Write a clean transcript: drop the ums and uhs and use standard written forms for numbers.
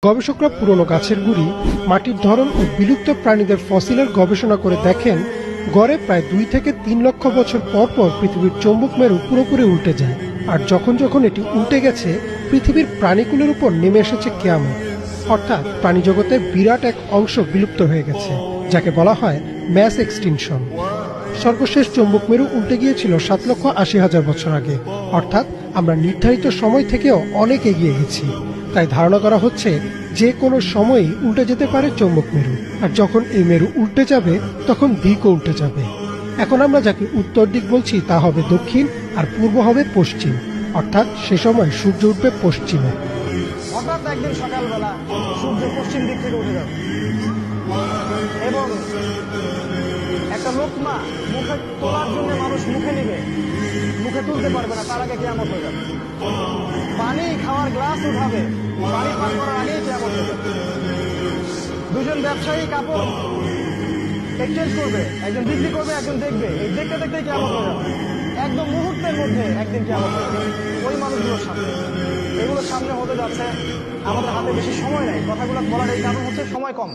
গবেষকরা পুরনো গাছের গুঁড়ি, মাটির ধরন ও বিলুপ্ত প্রাণীদের ফসিলের গবেষণা করে দেখেন গড়ে প্রায় 2 থেকে 3 লক্ষ বছর পর পর পৃথিবীর চৌম্বক মেরু পুরোপুরি উল্টে যায়। আর যখন যখন এটি উল্টে গেছে, পৃথিবীর প্রাণীকুলের উপর নেমে এসেছে কিয়ামত, অর্থাৎ প্রাণীজগতের বিরাট এক অংশ বিলুপ্ত হয়ে গেছে, যাকে বলা হয় ম্যাস এক্সটিনশন। সর্বশেষ চৌম্বক মেরু উল্টে গিয়েছিল 7,80,000 বছর আগে, অর্থাৎ আমরা নির্ধারিত সময় থেকেও অনেক এগিয়ে গেছি। তাই ধারণা করা হচ্ছে যে কোনো সময়ই উল্টে যেতে পারে চৌম্বক মেরু। আর যখন এই মেরু উল্টে যাবে, তখন দিকও উল্টে যাবে। এখন আমরা যাকে উত্তর দিক বলছি তা হবে দক্ষিণ, আর পূর্ব হবে পশ্চিম, অর্থাৎ সে সময় সূর্য উঠবে পশ্চিমে। হঠাৎ একদিন সকালবেলা সূর্য পশ্চিম দিক থেকে উঠে যাবে এবং একটা লোকমা মুখে তোলার জন্য মানুষ মুখে নিবে, মুখে তুলতে পারবে না, তার আগে কিয়ামত হয়ে যাবে। পানি খাওয়ার গ্লাস উঠাবে, পানি পান করার আগেই কিয়ামত হয়ে যাবে। দুজন ব্যবসায়ী কাপড় এক্সচেঞ্জ করবে, একজন বিক্রি করবে, একজন দেখবে, এই দেখতে দেখতে কিয়ামত হয়ে যাবে। একদম মুহূর্তের মধ্যে একদিন কিয়ামত হয়ে যাবে ওই মানুষগুলোর সামনে। এগুলোর সামনে হতে যাচ্ছে, আমাদের হাতে বেশি সময় নেই। কথাগুলো বলার এই কারণ হচ্ছে সময় কম।